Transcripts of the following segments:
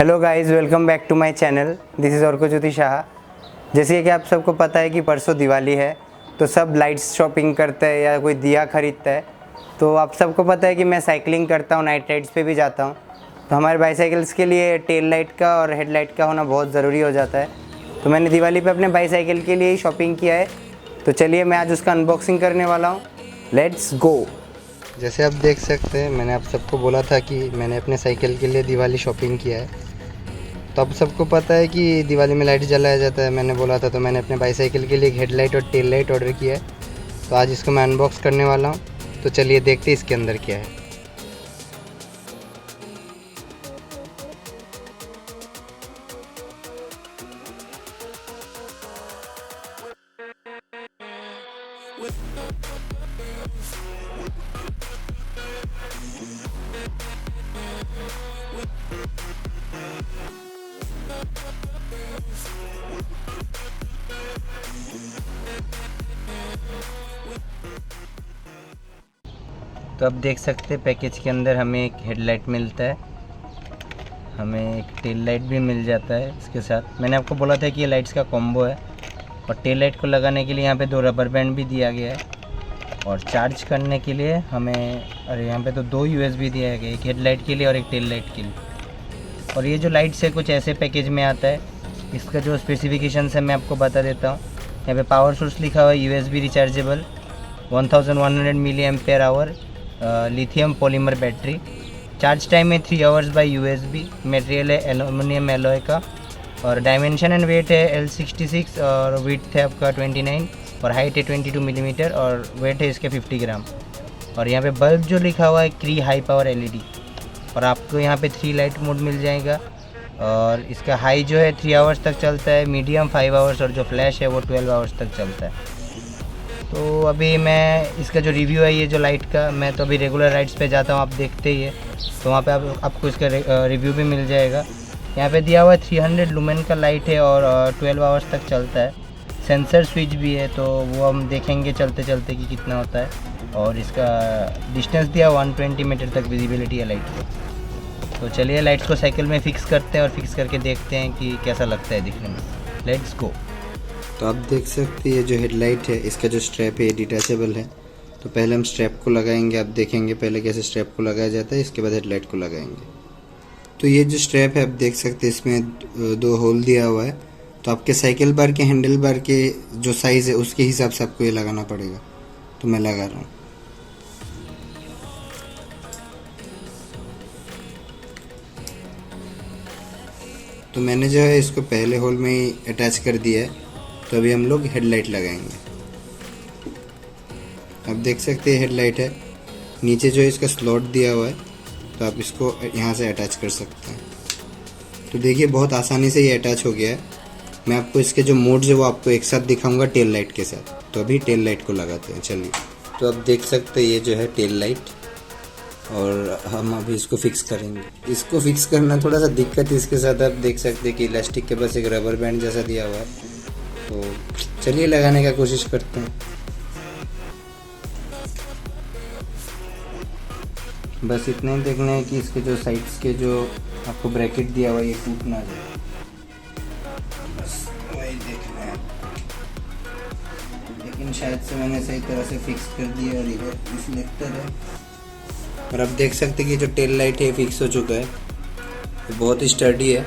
Hello guys, welcome back to my channel. This is Arko Jyoti Shah. जैसे कि आप सबको पता है कि परसों दिवाली है, तो सब लाइट्स शॉपिंग करते हैं या कोई दिया ख़रीदता है। तो आप सबको पता है कि मैं साइकिलिंग करता हूँ, नाइट राइड्स पे भी जाता हूँ। तो हमारे बाईसाइकिल्स के लिए टेल लाइट का और हेडलाइट का होना बहुत ज़रूरी हो जाता है। तो मैंने दिवाली पे अपने बाईसाइकिल के लिए ही शॉपिंग किया है। तो चलिए मैं आज उसका अनबॉक्सिंग करने वाला हूँ। Let's go. जैसे आप देख सकते हैं, मैंने आप सबको बोला था कि मैंने अपने साइकिल के लिए दिवाली शॉपिंग किया है। तो आप सबको पता है कि दिवाली में लाइट जलाया जाता है। मैंने बोला था, तो मैंने अपने बाईसाइकिल के लिए एक हेडलाइट और टेल लाइट ऑर्डर किया है। तो आज इसको मैं अनबॉक्स करने वाला हूँ। तो चलिए देखते हैं इसके अंदर क्या है। तो आप देख सकते हैं पैकेज के अंदर हमें एक हेडलाइट मिलता है, हमें एक टेल लाइट भी मिल जाता है इसके साथ। मैंने आपको बोला था कि ये लाइट्स का कॉम्बो है। और टेल लाइट को लगाने के लिए यहाँ पे 2 रबर बैंड भी दिया गया है। और चार्ज करने के लिए हमें यहाँ पे तो 2 USB दिया गया, एक हेडलाइट के लिए और एक टेल लाइट के लिए। और ये जो लाइट्स है कुछ ऐसे पैकेज में आता है। इसका जो स्पेसिफिकेशंस है मैं आपको बता देता हूँ। यहाँ पे पावर सोर्स लिखा हुआ है USB rechargeable 1100 milliampere hour lithium polymer battery. Charge time है 3 आवर्स बाय USB। मटेरियल है एल्युमिनियम एलॉय का। और डायमेंशन एंड वेट है L66 और विड्थ है आपका 29 और हाइट है 22 मिलीमीटर और वेट है इसके 50 ग्राम। और यहाँ पे बल्ब जो लिखा हुआ है क्री हाई पावर LED। और आपको यहाँ पे 3 लाइट मोड मिल जाएगा। और इसका हाई जो है 3 आवर्स तक चलता है, मीडियम 5 आवर्स और जो फ्लैश है वो 12 आवर्स तक चलता है। तो अभी मैं इसका जो रिव्यू है ये जो लाइट का, मैं तो अभी रेगुलर राइड्स पे जाता हूँ, आप देखते ही है। तो वहाँ पे आपको इसका रिव्यू भी मिल जाएगा। यहाँ पे दिया हुआ है 300 लुमेन का लाइट है और 12 आवर्स तक चलता है। सेंसर स्विच भी है, तो वो हम देखेंगे चलते चलते कि कितना होता है। और इसका डिस्टेंस दिया 120 मीटर तक विजिबिलिटी है लाइट को। तो चलिए लाइट्स को साइकिल में फिक्स करते हैं और फिक्स करके देखते हैं कि कैसा लगता है दिखने में। Let's go. तो आप देख सकते हैं ये जो हेडलाइट है इसका जो स्ट्रैप है ये डिटैचेबल है। तो पहले हम स्ट्रैप को लगाएंगे, आप देखेंगे पहले कैसे स्ट्रैप को लगाया जाता है, इसके बाद हेडलाइट को लगाएंगे। तो ये जो स्ट्रैप है आप देख सकते हैं इसमें 2 होल दिया हुआ है। तो आपके साइकिल बार के हैंडल बार के जो साइज़ है उसके हिसाब से आपको ये लगाना पड़ेगा। तो मैं लगा रहा हूँ। तो मैंने जो है इसको पहले होल में ही अटैच कर दिया है। तो अभी हम लोग हेडलाइट लगाएंगे। आप देख सकते हैं हेडलाइट है, नीचे जो इसका स्लॉट दिया हुआ है, तो आप इसको यहाँ से अटैच कर सकते हैं। तो देखिए बहुत आसानी से ये अटैच हो गया है। मैं आपको इसके जो मोड्स है वो आपको एक साथ दिखाऊंगा टेल लाइट के साथ। तो अभी टेल लाइट को लगाते हैं, चलिए। तो आप देख सकते हैं ये जो है टेल लाइट, और हम अभी इसको फिक्स करेंगे। इसको फिक्स करना थोड़ा सा दिक्कत है, इसके साथ आप देख सकते हैं कि इलास्टिक के पास एक रबर बैंड जैसा दिया हुआ है। तो चलिए लगाने का कोशिश करते हैं। बस इतना ही देखना है कि इसके जो साइड्स के जो आपको ब्रैकेट दिया हुआ है ये टूट ना जाए, बस वही देखना है। लेकिन शायद से मैंने सही तरह से फिक्स कर दिया और इधर रिफ्लेक्टर है। और आप देख सकते हैं कि जो टेल लाइट है फिक्स हो चुका है, तो बहुत ही स्टर्डी है।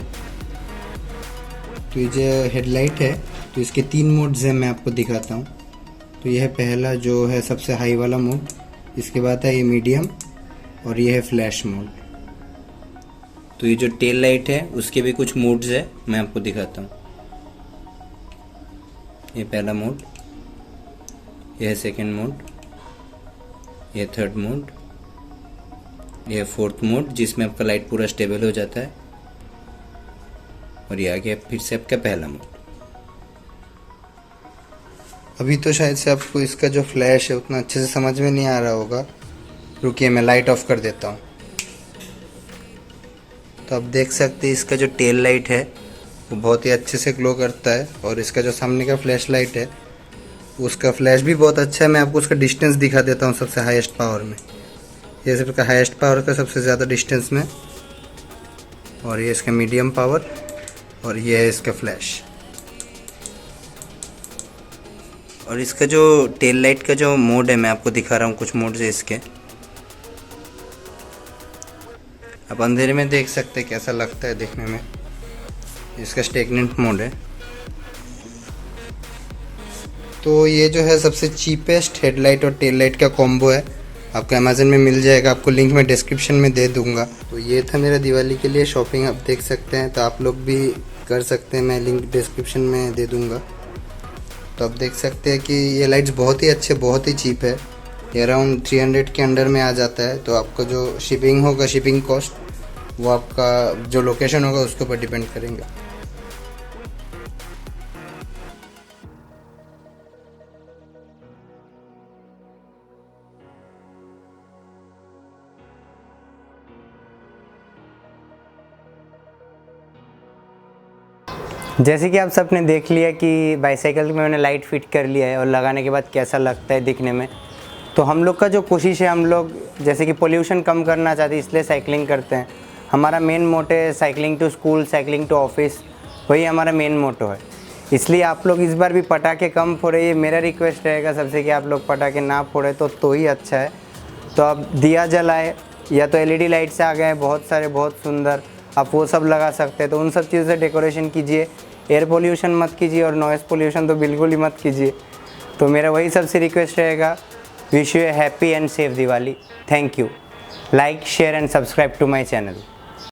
तो ये जो हेडलाइट है तो इसके 3 मोड्स हैं, मैं आपको दिखाता हूँ। तो यह है पहला जो है सबसे हाई वाला मोड, इसके बाद है ये मीडियम और ये है फ्लैश मोड। तो ये जो टेल लाइट है उसके भी कुछ मोड्स है, मैं आपको दिखाता हूँ। ये पहला मोड, यह है सेकेंड मोड, यह थर्ड मोड, यह फोर्थ मोड जिसमें आपका लाइट पूरा स्टेबल हो जाता है। और ये आ गया फिर से आपका पहला मोड। अभी तो शायद से आपको इसका जो फ्लैश है उतना अच्छे से समझ में नहीं आ रहा होगा, रुकिए मैं लाइट ऑफ कर देता हूँ। तो आप देख सकते हैं इसका जो टेल लाइट है वो बहुत ही अच्छे से ग्लो करता है। और इसका जो सामने का फ्लैश लाइट है उसका फ्लैश भी बहुत अच्छा है। मैं आपको उसका डिस्टेंस दिखा देता हूँ सबसे हाईएस्ट पावर में। ये सबका हाईएस्ट पावर का सबसे ज़्यादा डिस्टेंस में और ये इसका मीडियम पावर, और ये है इसका फ्लैश। और इसका जो टेल लाइट का जो मोड है मैं आपको दिखा रहा हूँ, कुछ मोड है इसके। आप अंधेरे में देख सकते हैं कैसा लगता है देखने में। इसका स्टेगनेंट मोड है। तो ये जो है सबसे चीपेस्ट हेडलाइट और टेल लाइट का कॉम्बो है, आपको अमेज़न में मिल जाएगा। आपको लिंक मैं डिस्क्रिप्शन में दे दूँगा। तो ये था मेरा दिवाली के लिए शॉपिंग, आप देख सकते हैं। तो आप लोग भी कर सकते हैं, मैं लिंक डिस्क्रिप्शन में दे दूँगा। तो आप देख सकते हैं कि ये लाइट्स बहुत ही अच्छे, बहुत ही चीप है। ये अराउंड 300 के अंडर में आ जाता है। तो आपका जो शिपिंग होगा, शिपिंग कॉस्ट, वो आपका जो लोकेशन होगा उसके ऊपर डिपेंड करेंगे। जैसे कि आप सबने देख लिया कि बाईसाइकिल में मैंने लाइट फिट कर लिया है और लगाने के बाद कैसा लगता है दिखने में। तो हम लोग का जो कोशिश है, हम लोग जैसे कि पोल्यूशन कम करना चाहते हैं, इसलिए साइकिलिंग करते हैं। हमारा मेन मोटो है cycling to school, cycling to office, वही हमारा मेन मोटो है। इसलिए आप लोग इस बार भी पटाखे कम फोड़े, ये मेरा रिक्वेस्ट रहेगा सबसे कि आप लोग पटाखे ना फोड़े तो ही अच्छा है। तो आप दिया जलाए, या तो LED लाइट्स आ गए हैं बहुत सारे, बहुत सुंदर, आप वो सब लगा सकते हैं। तो उन सब चीज़ों से डेकोरेशन कीजिए। एयर पोल्यूशन मत कीजिए और नॉइज़ पोल्यूशन तो बिल्कुल ही मत कीजिए। तो मेरा वही सबसे रिक्वेस्ट रहेगा। Wish you a happy and safe Diwali. Thank you. Like, share and subscribe to my channel.